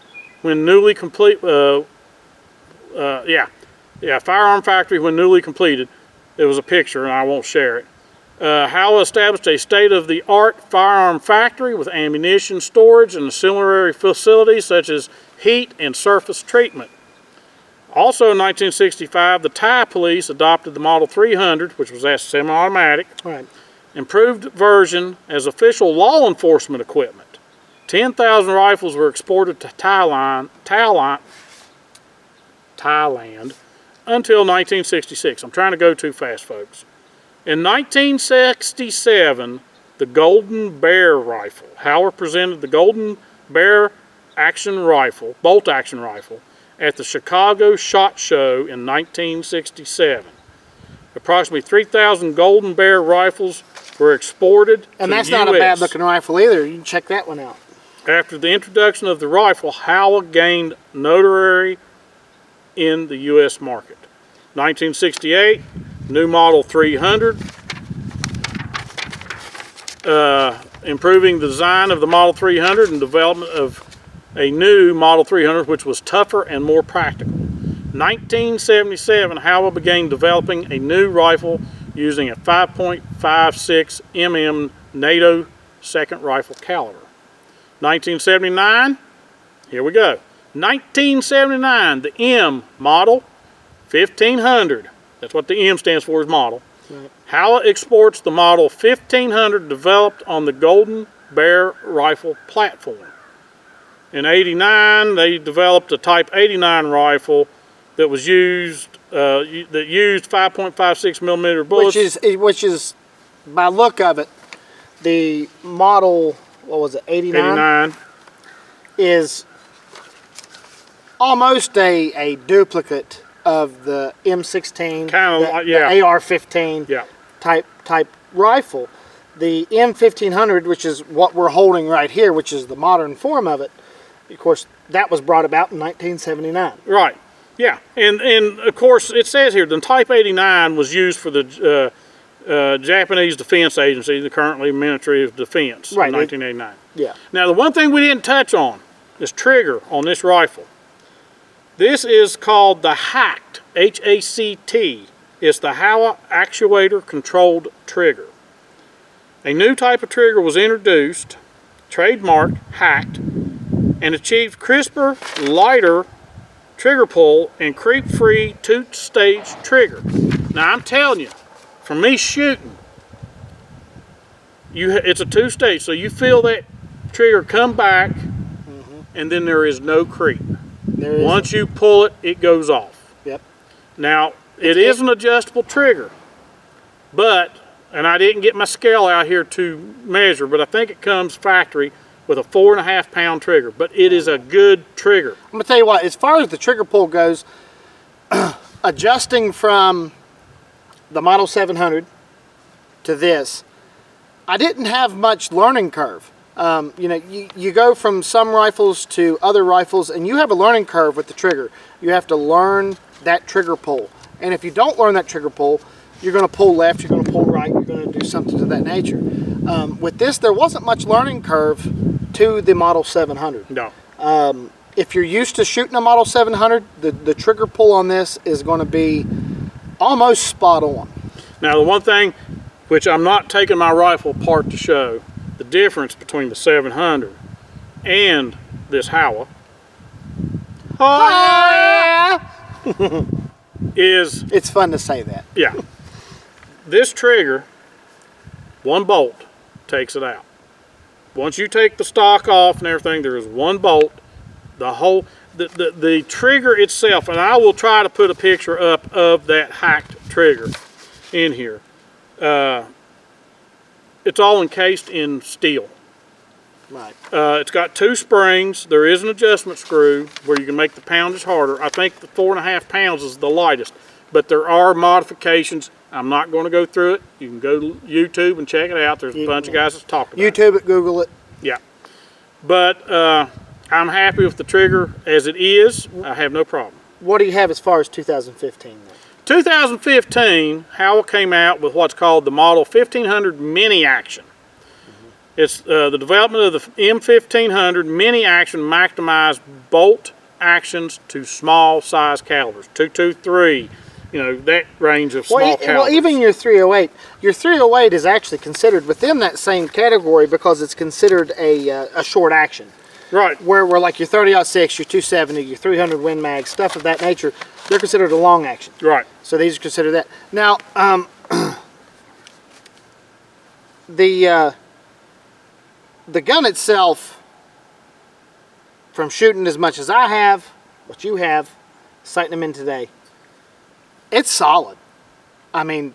when newly complete, Firearm Factory, when newly completed. There was a picture, and I won't share it. HOWA established a state-of-the-art firearm factory with ammunition storage and ancillary facilities such as heat and surface treatment. Also in 1965, the Thai police adopted the Model 300, which was that semi-automatic, Right. improved version as official law enforcement equipment. 10,000 rifles were exported to Thailand until 1966. I'm trying to go too fast, folks. In 1967, the Golden Bear rifle. HOWA presented the Golden Bear bolt action rifle, at the Chicago SHOT Show in 1967. Approximately 3,000 Golden Bear rifles were exported And to that's the not US. a bad looking rifle either. You can check that one out. After the introduction of the rifle, HOWA gained notoriety in the U.S. market. 1968, new Model 300, improving the design of the Model 300 and development of a new Model 300 which was tougher and more practical. 1977, HOWA began developing a new rifle using a 5.56 mm NATO second rifle caliber. 1979, here we go. 1979, the M Model 1500. That's what the M stands for, is model. Right. HOWA exports the Model 1500 developed on the Golden Bear rifle platform. In '89, they developed a Type 89 rifle that was used that used 5.56 millimeter bullets. Which is, by look of it, the model, what was it, 89? Is almost a duplicate of the M16, Kind of like, yeah. the AR-15 Yeah. type rifle. The M1500, which is what we're holding right here, which is the modern form of it, of course, that was brought about in 1979. Right. Yeah. And of course, it says here the Type 89 was used for the Japanese Defense Agency, the currently Ministry of Defense, Right. in 1989. Yeah. Now, the one thing we didn't touch on is trigger on this rifle. This is called the HACT, H-A-C-T. It's the HOWA Actuator Controlled Trigger. A new type of trigger was introduced, trademarked HACT, and achieved crisper, lighter trigger pull and creep-free two-stage trigger. Now, I'm telling you, from me shooting, it's a two-stage, so you feel that trigger come back, and then there is no creep. Once you pull it, it goes off. Yep. Now, it is an adjustable trigger, but, and I didn't get my scale out here to measure, but I think it comes factory with a 4.5 pound trigger, but it is a good trigger. I'm gonna tell you what, as far as the trigger pull goes, adjusting from the Model 700 to this, I didn't have much learning curve. You know, you go from some rifles to other rifles, and you have a learning curve with the trigger. You have to learn that trigger pull, and if you don't learn that trigger pull, you're going to pull left, you're going to pull right, you're going to do something to that nature. With this, there wasn't much learning curve to the Model 700. No. If you're used to shooting a Model 700, the trigger pull on this is going to be almost spot on. Now, the one thing which I'm not taking my rifle apart to show, the difference between the 700 and this HOWA is... It's fun to say that. Yeah. This trigger, one bolt takes it out. Once you take the stock off and everything, there is one bolt. The trigger itself, and I will try to put a picture up of that hacked trigger in here. It's all encased in steel. Right. It's got 2 springs. There is an adjustment screw where you can make the poundage harder. I think the 4.5 pounds is the lightest, but there are modifications. I'm not going to go through it. You can go to YouTube and check it out. There's a bunch of guys that's talked about it. YouTube it, Google it. Yeah. But I'm happy with the trigger as it is. I have no problem. What do you have as far as 2015? Then? 2015, HOWA came out with what's called the Model 1500 Mini Action. It's the development of the M1500 Mini Action maximized bolt actions to small size calibers, 223, that range of small calibers. Well, even your 308. Your 308 is actually considered within that same category because it's considered a short action. Right. Where like your 30-06, your 270, your 300 Win Mag, stuff of that nature, they're considered a long action. Right. So these are considered that. Now, the gun itself, from shooting as much as I have, what you have, sighting them in today, it's solid. I mean,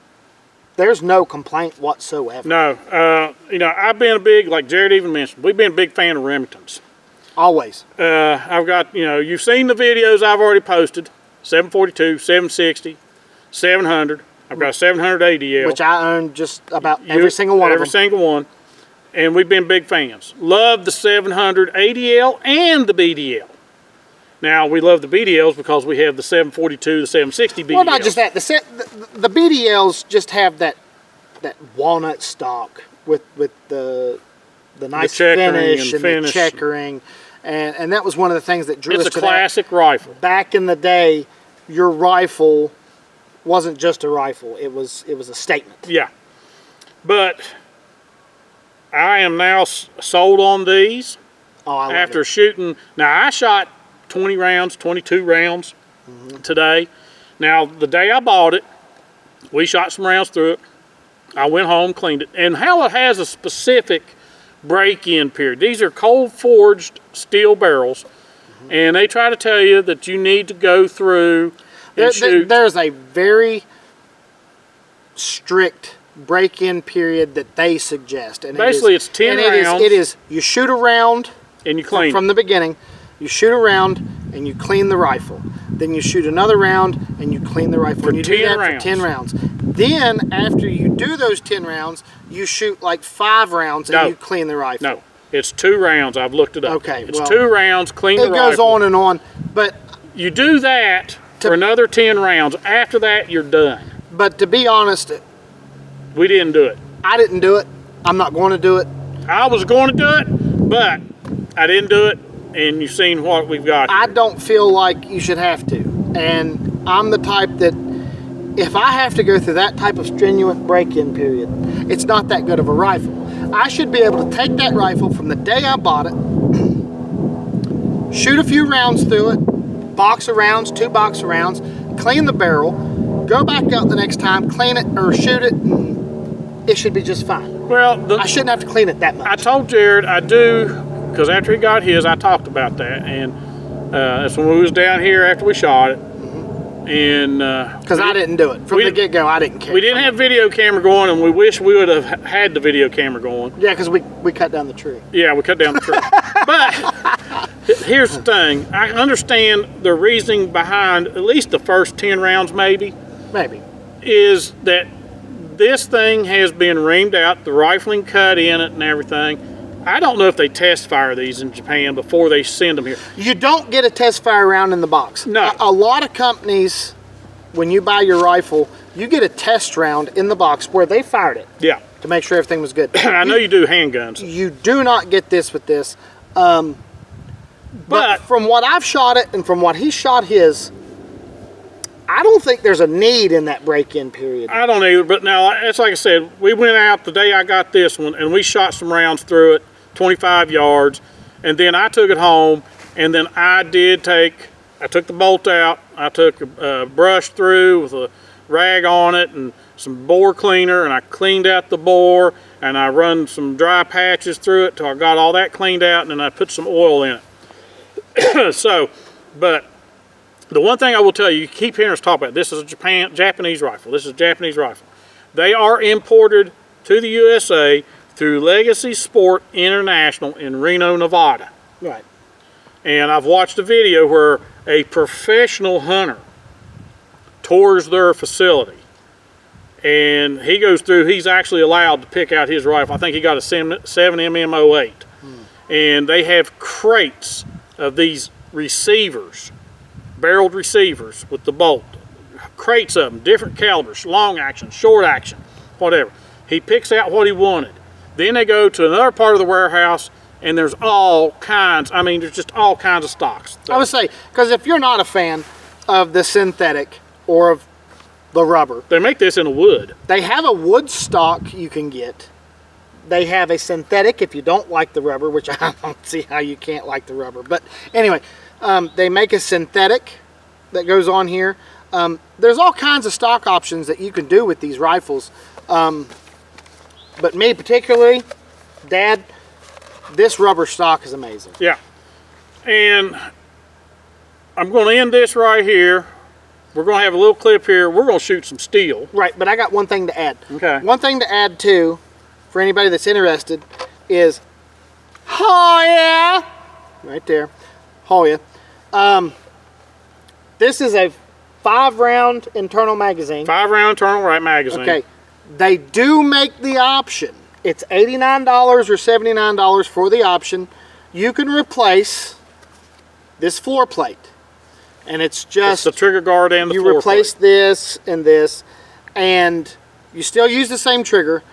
there's no complaint whatsoever. No. I've been a big, like Jerod even mentioned, we've been a big fan of Remingtons. Always. I've got, you've seen the videos I've already posted, 742, 760, 700. I've got a 700 ADL. Which I own just about every single one of them. Every single one. And we've been big fans. Love the 700 ADL and the BDL. Now, we love the BDLs because we have the 742, the 760 BDLs. Well, not just that. The BDLs just have that walnut stock with the nice finish and the checkering. And that was one of the things that drew us to that. It's a classic rifle. Back in the day, your rifle wasn't just a rifle. It was a statement. Yeah. But I am now sold on these. Oh, I love after it. shooting. Now, I shot 20 rounds, 22 rounds today. Now, the day I bought it, we shot some rounds through it. I went home, cleaned it. And how it has a specific break-in period. These are cold-forged steel barrels, and they try to tell you that you need to go through and shoot. There's a very strict break-in period that they suggest. And basically, it's 10 rounds. It is, you shoot a round and you clean from the beginning. You shoot a round and you clean the rifle. Then you shoot another round and you clean the rifle. For and you 10 do that rounds. for 10 rounds. Then, after you do those 10 rounds, you shoot like 5 rounds and you clean the rifle. No, it's 2 rounds. I've looked it up. Okay, it's well, 2 rounds, clean the rifle. It goes on and on. But you do that for another 10 rounds. After that, you're done. But to be honest, we didn't do it. I didn't do it. I'm not going to do it. I was going to do it, but I didn't do it. And you've seen what we've got here. I don't feel like you should have to. And I'm the type that if I have to go through that type of strenuous break-in period, it's not that good of a rifle. I should be able to take that rifle from the day I bought it, shoot a few rounds through it, box of rounds, 2 box of rounds, clean the barrel, go back out the next time, clean it or shoot it, and it should be just fine. Well, I shouldn't have to clean it that much. I told Jerod I do, because after he got his, I talked about that, and that's when we was down here after we shot it. And because I didn't do it from the get-go, I didn't care. We didn't have video camera going, and we wish we would have had the video camera going. Yeah, because we cut down the tree. Yeah, we cut down the tree. But here's the thing: I understand the reasoning behind at least the first 10 rounds, maybe, is that this thing has been reamed out, the rifling cut in it, and everything. I don't know if they test fire these in Japan before they send them here. You don't get a test fire round in the box. No. A lot of companies, when you buy your rifle, you get a test round in the box where they fired it. Yeah. to make sure everything was good. I know you do handguns. You do not get this with this. But from what I've shot it and from what he shot his, I don't think there's a need in that break-in period. I don't either, but now, it's like I said, we went out the day I got this one, and we shot some rounds through it, 25 yards, and then I took it home, and then I took the bolt out, I took a brush through with a rag on it and some bore cleaner, and I cleaned out the bore, and I run some dry patches through it till I got all that cleaned out, and then I put some oil in it. So, but the one thing I will tell you, you keep hearing us talk about, this is a Japanese rifle. This is a Japanese rifle. They are imported to the USA through Legacy Sport International in Reno, Nevada. Right. And I've watched a video where a professional hunter tours their facility. And he goes through, he's actually allowed to pick out his rifle. I think he got a 7mm08. And they have crates of these receivers, barreled receivers with the bolt. Crates of them, different calibers, long action, short action, whatever. He picks out what he wanted. Then they go to another part of the warehouse, and there's all kinds, I mean, there's just all kinds of stocks. I would say, because if you're not a fan of the synthetic or of the rubber, they make this in a wood. They have a wood stock you can get. They have a synthetic if you don't like the rubber, which I don't see how you can't like the rubber. But anyway, they make a synthetic that goes on here. There's all kinds of stock options that you can do with these rifles. But me particularly, Dad, this rubber stock is amazing. Yeah. And I'm going to end this right here. We're going to have a little clip here. We're going to shoot some steel. Right, but I got one thing to add. Okay. One thing to add too, for anybody that's interested, is HOWA, right there, HOWA. This is a 5-round internal magazine. 5-round internal magazine. Okay. They do make the option. It's $89 or $79 for the option. You can replace this floor plate. And it's just... It's the trigger guard and the floor plate. You replace this and this, and you still use the same trigger,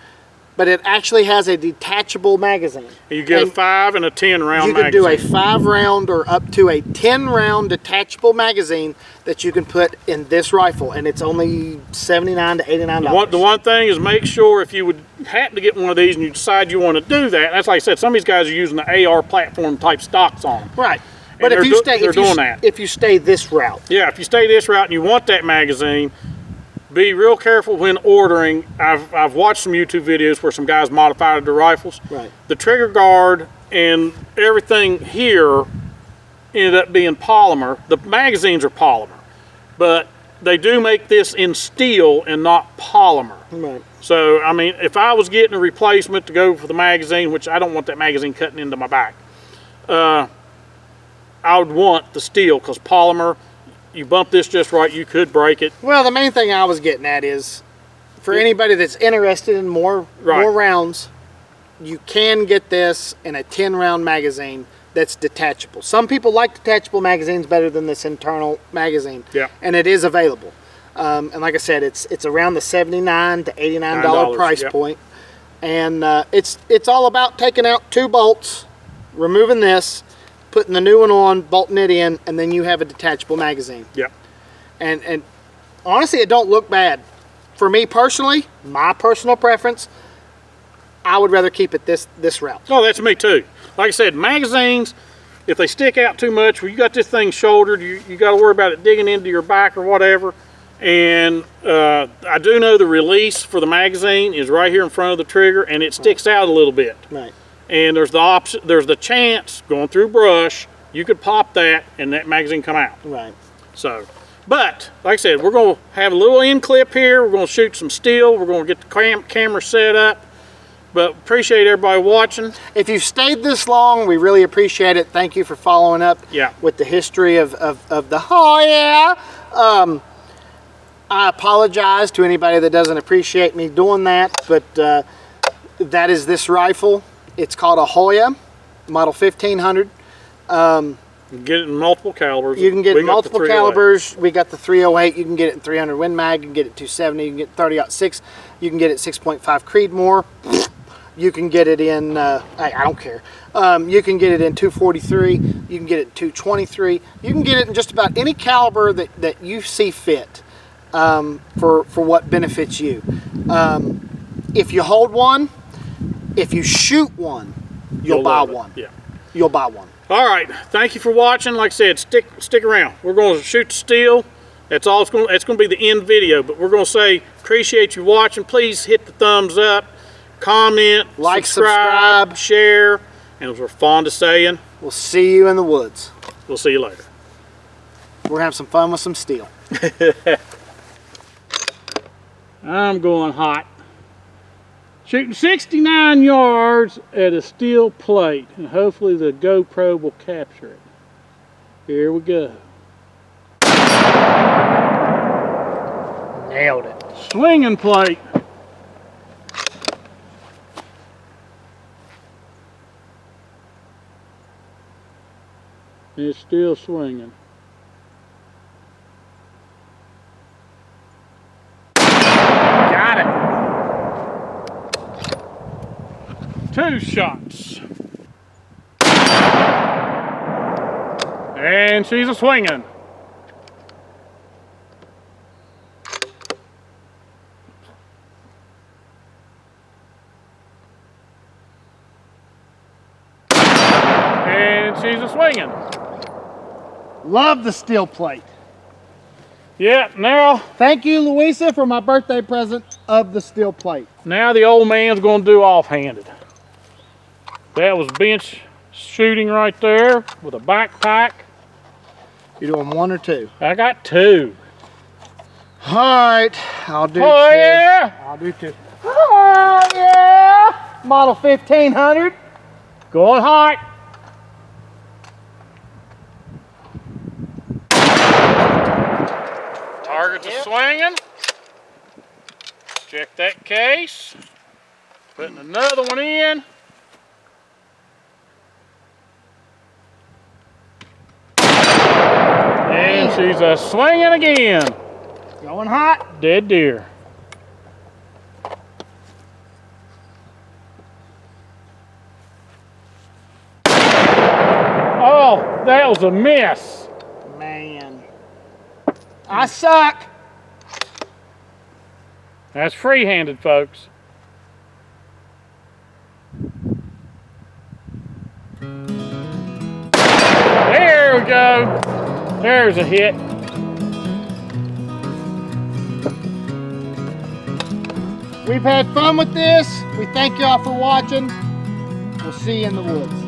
but it actually has a detachable magazine. You get a 5 and a 10-round magazine. You can do a 5-round or up to a 10-round detachable magazine that you can put in this rifle, and it's only $79 to $89. The one thing is, make sure if you would happen to get one of these and you decide you want to do that, that's like I said, some of these guys are using the AR platform type stocks on them. Right. But if you stay this route. Yeah, if you stay this route and you want that magazine, be real careful when ordering. I've watched some YouTube videos where some guys modified their rifles. Right. The trigger guard and everything here ended up being polymer. The magazines are polymer, but they do make this in steel and not polymer. Right. So, I mean, if I was getting a replacement to go for the magazine, which I don't want that magazine cutting into my back, I would want the steel, because polymer, you bump this just right, you could break it. Well, the main thing I was getting at is, for anybody that's interested in more rounds, you can get this in a 10-round magazine that's detachable. Some people like detachable magazines better than this internal magazine. Yeah. And it is available. And like I said, it's around the $79 to $89 price point. And it's all about taking out 2 bolts, removing this, putting the new one on, bolting it in, and then you have a detachable magazine. Yeah. And honestly, it don't look bad. For me personally, my personal preference, I would rather keep it this route. Oh, that's me too. Like I said, magazines, if they stick out too much, where you got this thing shouldered, you got to worry about it digging into your back or whatever. And I do know the release for the magazine is right here in front of the trigger, and it sticks out a little bit. Right. And there's the option, there's the chance going through brush, you could pop that and that magazine come out. Right. So, but like I said, we're going to have a little end clip here. We're going to shoot some steel. We're going to get the camera set up. But appreciate everybody watching. If you've stayed this long, we really appreciate it. Thank you for following up with the history of the HOWA. I apologize to anybody that doesn't appreciate me doing that, but that is this rifle. It's called a HOWA model 1500. You can get it in multiple calibers. You can get We got the multiple 308. calibers. We got the 308. You can get it in 300 Win Mag. You can get it 270. You can get 30-06. You can get it 6.5 Creedmoor. You can get it in, I don't care. You can get it in 243. You can get it in 223. You can get it in just about any caliber that you see fit for what benefits you. If you hold one, if you shoot one, you'll buy love it. one. Yeah. You'll buy one. All right. Thank you for watching. Like I said, stick around. We're going to shoot the steel. That's all. It's going to be the end video. But we're going to say appreciate you watching. Please hit the thumbs up, comment, Like, subscribe, share. And as we're fond of saying, We'll see you in the woods. we'll see you later. We're gonna have some fun with some steel. I'm going hot. Shooting 69 yards at a steel plate, and hopefully the GoPro will capture it. Here we go. Nailed it. Swinging plate. It's still swinging. Got it. 2 shots. And she's a swinging. And she's a swinging. Love the steel plate. Yeah, now Thank you, Louisa, for my birthday present of the steel plate. the old man's gonna do offhanded. That was bench shooting right there with a backpack. You doing 1 or 2? I got 2. All right, I'll do 2. Oh yeah! I'll do 2. Oh yeah! Model 1500. Going hot. Targets are swinging. Check that case. Putting another one in. And she's a swinging again. Going hot. Dead deer. Oh, that was a miss. Man. I suck. That's free-handed, folks. There we go. There's a hit. We've had fun with this. We thank y'all for watching. We'll see you in the woods.